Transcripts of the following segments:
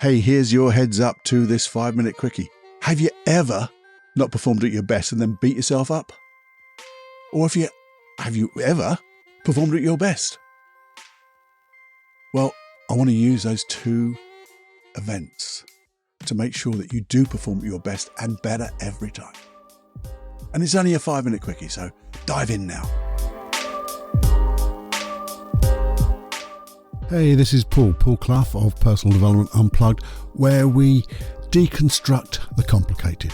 Hey, here's your heads up to this 5-minute quickie. Have you ever not performed at your best and then beat yourself up? Or have you ever performed at your best? Well, I want to use those two events to make sure that you do perform at your best and better every time. And it's only a 5-minute quickie, so dive in now. Hey, this is Paul Clough of Personal Development Unplugged, where we deconstruct the complicated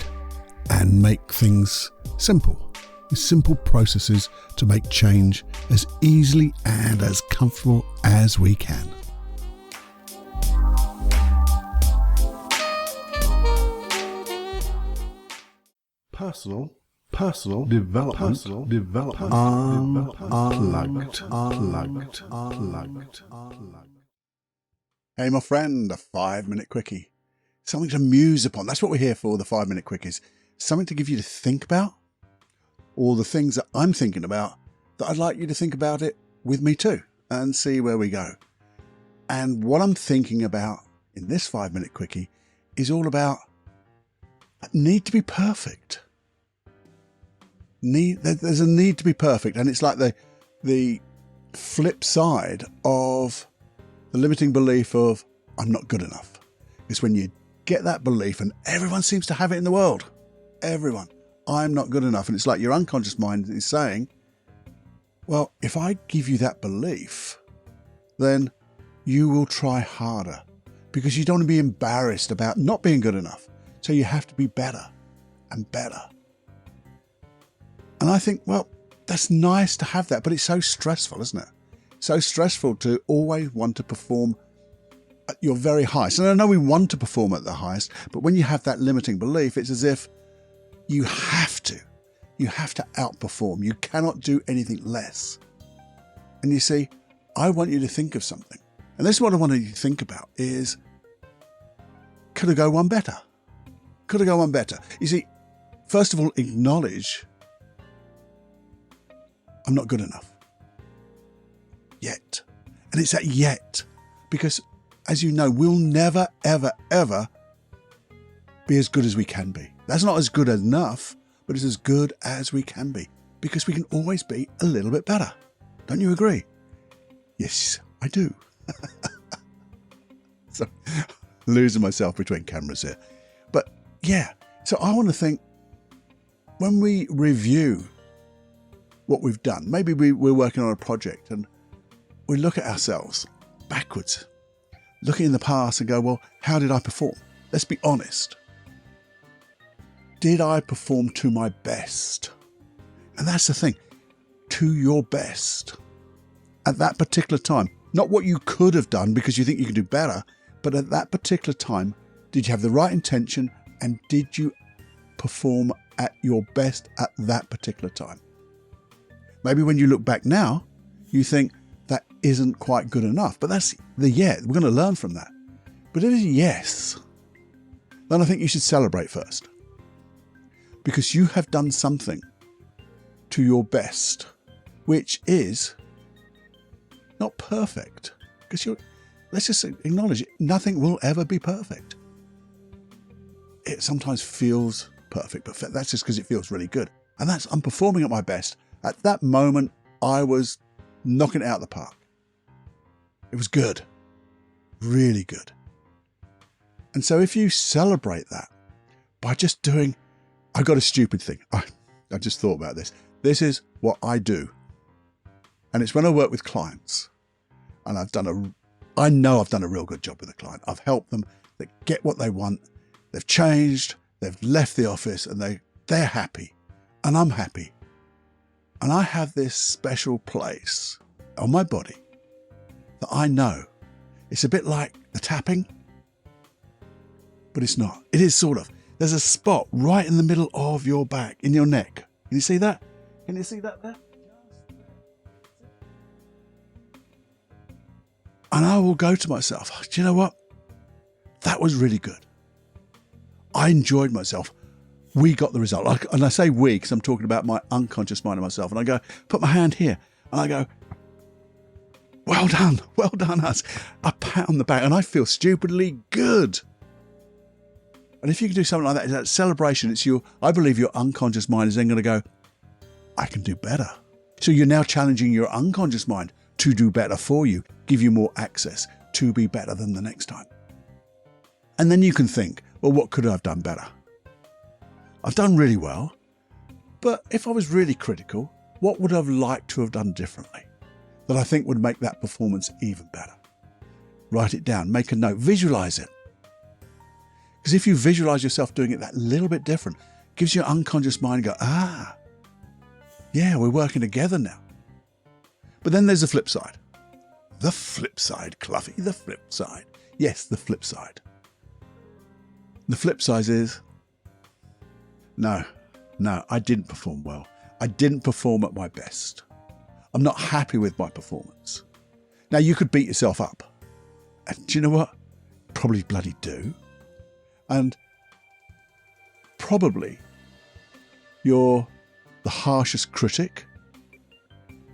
and make things simple. With simple processes to make change as easily and as comfortable as we can. Personal development unplugged. Hey, my friend, a 5-minute quickie. Something to muse upon. That's what we're here for, the 5-minute quickies. Something to give you to think about, or the things that I'm thinking about that I'd like you to think about it with me too, and see where we go. And what I'm thinking about in this 5-minute quickie is all about need to be perfect. There's a need to be perfect, and it's like the flip side of the limiting belief of I'm not good enough. It's when you get that belief, and everyone seems to have it in the world. Everyone. I'm not good enough. And it's like your unconscious mind is saying, well, if I give you that belief, then you will try harder because you don't want to be embarrassed about not being good enough. So you have to be better and better. And I think, well, that's nice to have that, but it's so stressful, isn't it? So stressful to always want to perform at your very highest. And I know we want to perform at the highest, but when you have that limiting belief, it's as if you have to outperform. You cannot do anything less. And you see, I want you to think of something. And this is what I want you to think about is, could I go one better? Could I go one better? You see, first of all, acknowledge I'm not good enough. Yet. And it's that yet. Because, as you know, we'll never, ever, ever be as good as we can be. That's not as good enough, but it's as good as we can be. Because we can always be a little bit better. Don't you agree? Yes, I do. So, losing myself between cameras here. But yeah, so I want to think, when we review what we've done, maybe we're working on a project and we look at ourselves backwards, looking in the past and go, well, how did I perform? Let's be honest. Did I perform to my best? And that's the thing, to your best at that particular time. Not what you could have done because you think you could do better, but at that particular time, did you have the right intention and did you perform at your best at that particular time? Maybe when you look back now, you think that isn't quite good enough, but that's the yeah. We're going to learn from that. But if it's yes, then I think you should celebrate first. Because you have done something to your best, which is not perfect. Because let's just acknowledge it, nothing will ever be perfect. It sometimes feels perfect, but that's just because it feels really good. And I'm performing at my best. At that moment, I was knocking it out of the park. It was good. Really good. And so if you celebrate that by just doing, I got a stupid thing. I just thought about this. This is what I do. And it's when I work with clients and I know I've done a real good job with a client. I've helped them get what they want. They've changed. They've left the office and they're happy and I'm happy. And I have this special place on my body that I know. It's a bit like the tapping, but it's not. It is sort of. There's a spot right in the middle of your back, in your neck. Can you see that? Can you see that there? And I will go to myself, do you know what? That was really good. I enjoyed myself. We got the result. And I say we because I'm talking about my unconscious mind of myself. And I go, put my hand here. And I go, well done us. A pat on the back, and I feel stupidly good. And if you can do something like that, that celebration, I believe your unconscious mind is then going to go, I can do better. So you're now challenging your unconscious mind to do better for you, give you more access to be better than the next time. And then you can think, well, what could I have done better? I've done really well, but if I was really critical, what would I have liked to have done differently that I think would make that performance even better? Write it down, make a note, visualize it. Because if you visualize yourself doing it that little bit different, it gives your unconscious mind go, yeah, we're working together now. But then there's the flip side. The flip side, Cluffy, the flip side. Yes, the flip side. The flip side is, no, I didn't perform well. I didn't perform at my best. I'm not happy with my performance. Now, you could beat yourself up. And do you know what? Probably bloody do. And probably you're the harshest critic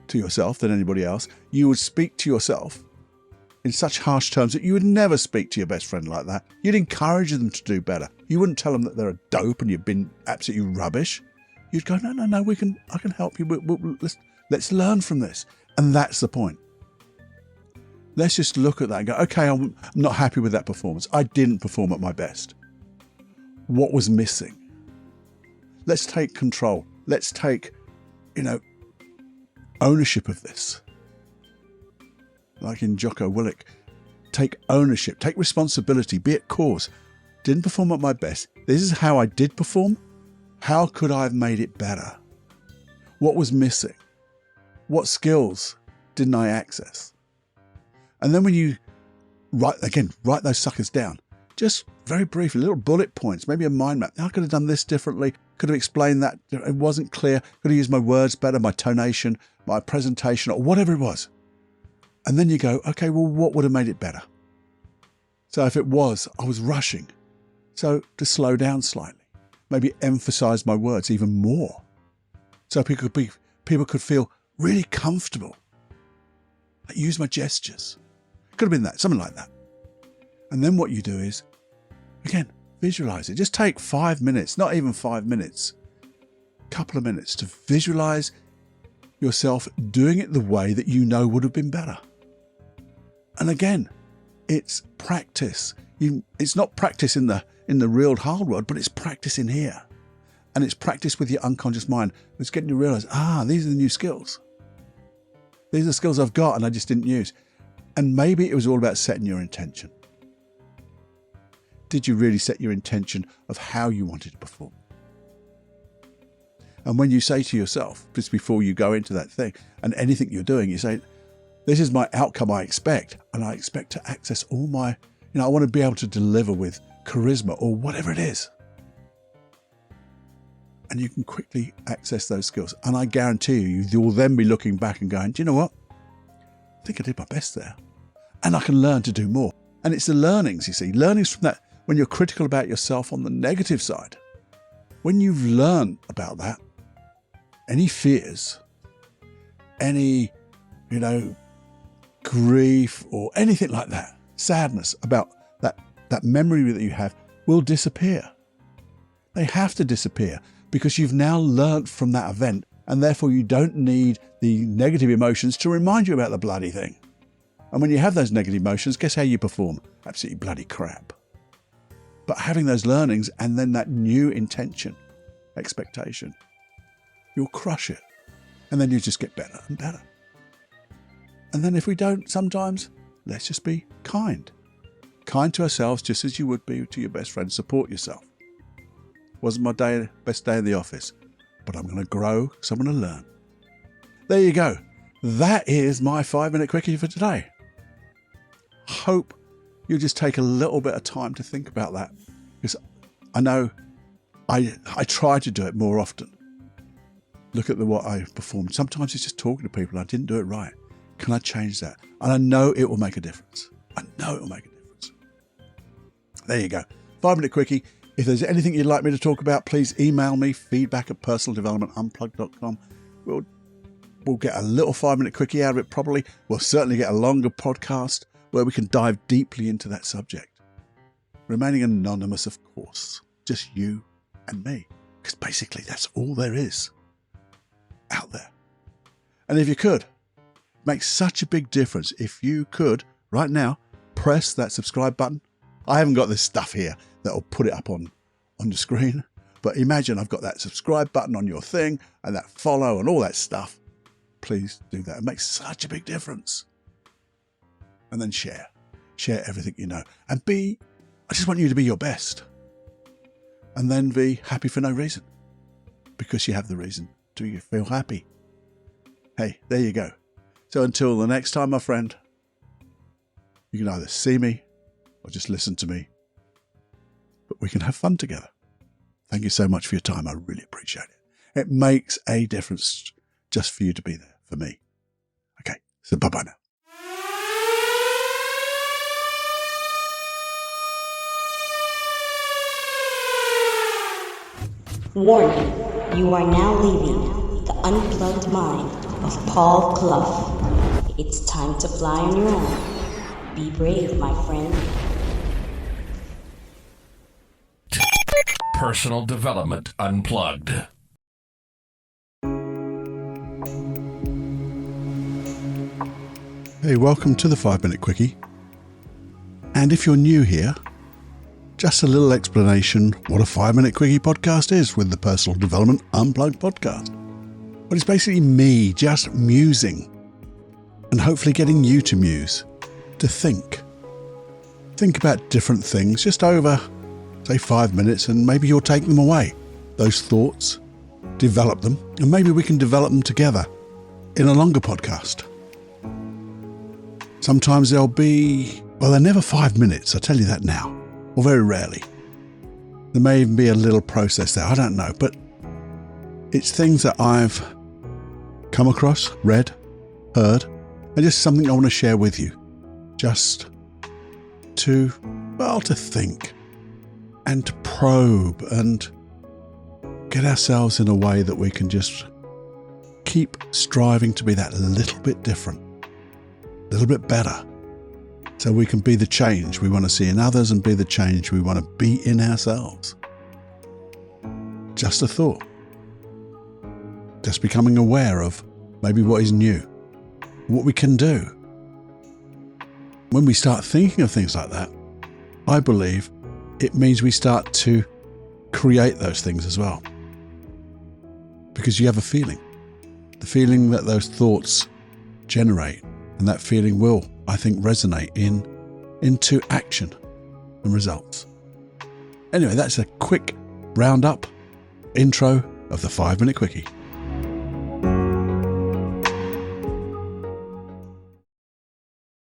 to yourself than anybody else. You would speak to yourself in such harsh terms that you would never speak to your best friend like that. You'd encourage them to do better. You wouldn't tell them that they're a dope and you've been absolutely rubbish. You'd go, no, I can help you. Let's learn from this. And that's the point. Let's just look at that and go, okay, I'm not happy with that performance. I didn't perform at my best. What was missing? Let's take control. Let's take, ownership of this. Like in Jocko Willink, take ownership, take responsibility, be at cause. Didn't perform at my best. This is how I did perform. How could I have made it better? What was missing? What skills didn't I access? And then when you write those suckers down, just very briefly, little bullet points, maybe a mind map. I could have done this differently, could have explained that, it wasn't clear, could have used my words better, my tonation, my presentation, or whatever it was. And then you go, okay, well, what would have made it better? So if it was, I was rushing. So to slow down slightly, maybe emphasize my words even more. So people could feel really comfortable. I use my gestures. Could have been that, something like that. And then what you do is, again, visualize it. Just take 5 minutes, not even 5 minutes, a couple of minutes to visualize yourself doing it the way that you know would have been better. And again, it's practice. It's not practice in the real hard world, but it's practice in here. And it's practice with your unconscious mind. It's getting you to realize, these are the new skills. These are the skills I've got and I just didn't use. And maybe it was all about setting your intention. Did you really set your intention of how you wanted to perform? And when you say to yourself, just before you go into that thing, and anything you're doing, you say, this is my outcome I expect, and I expect to access all my, I want to be able to deliver with charisma or whatever it is. And you can quickly access those skills. And I guarantee you will then be looking back and going, do you know what? I think I did my best there. And I can learn to do more. And it's the learnings, you see, learnings from that. When you're critical about yourself on the negative side, when you've learned about that, any fears, any, grief or anything like that, sadness about that memory that you have will disappear. They have to disappear because you've now learnt from that event and therefore you don't need the negative emotions to remind you about the bloody thing. And when you have those negative emotions, guess how you perform? Absolutely bloody crap. But having those learnings and then that new intention, expectation, you'll crush it. And then you just get better and better. And then if we don't, sometimes, let's just be kind. Kind to ourselves just as you would be to your best friend. Support yourself. Wasn't my best day in the office, but I'm going to grow, so I'm going to learn. There you go. That is my 5-minute quickie for today. Hope you just take a little bit of time to think about that, because I know I try to do it more often. Look at what I performed. Sometimes it's just talking to people. I didn't do it right. Can I change that? And I know it will make a difference. I know it will make a difference. There you go. 5-minute quickie. If there's anything you'd like me to talk about, please email me, feedback@personaldevelopmentunplugged.com. We'll we'll get a little 5-minute quickie out of it probably. We'll certainly get a longer podcast where we can dive deeply into that subject. Remaining anonymous, of course. Just you and me. Because basically that's all there is out there. And if you could, make such a big difference if you could, right now, press that subscribe button. I haven't got this stuff here that'll put it up on the screen. But imagine I've got that subscribe button on your thing and that follow and all that stuff. Please do that. It makes such a big difference. And then share. Share everything you know. And I just want you to be your best. And then be happy for no reason. Because you have the reason to feel happy. Hey, there you go. So until the next time, my friend, you can either see me or just listen to me. But we can have fun together. Thank you so much for your time. I really appreciate it. It makes a difference just for you to be there for me. Okay, so bye-bye now. Warning, you are now leaving the unplugged mind of Paul Clough. It's time to fly on your own. Be brave, my friend. Personal Development Unplugged. Hey, welcome to the 5-Minute Quickie. And if you're new here, just a little explanation what a 5-Minute Quickie podcast is with the Personal Development Unplugged podcast. But it's basically me just musing and hopefully getting you to muse, to think. Think about different things just over, say, 5 minutes, and maybe you'll take them away. Those thoughts, develop them, and maybe we can develop them together in a longer podcast. Sometimes they'll be, well, they're never 5 minutes, I'll tell you that now, or very rarely. There may even be a little process there, I don't know, but it's things that I've come across, read, heard, and just something I want to share with you. Just to think and to probe and get ourselves in a way that we can just keep striving to be that little bit different, a little bit better, so we can be the change we want to see in others and be the change we want to be in ourselves. Just a thought. Just becoming aware of maybe what is new, what we can do. When we start thinking of things like that, I believe it means we start to create those things as well. Because you have a feeling. The feeling that those thoughts generate, and that feeling will, I think, resonate into action and results. Anyway, that's a quick roundup, intro of the 5-Minute Quickie.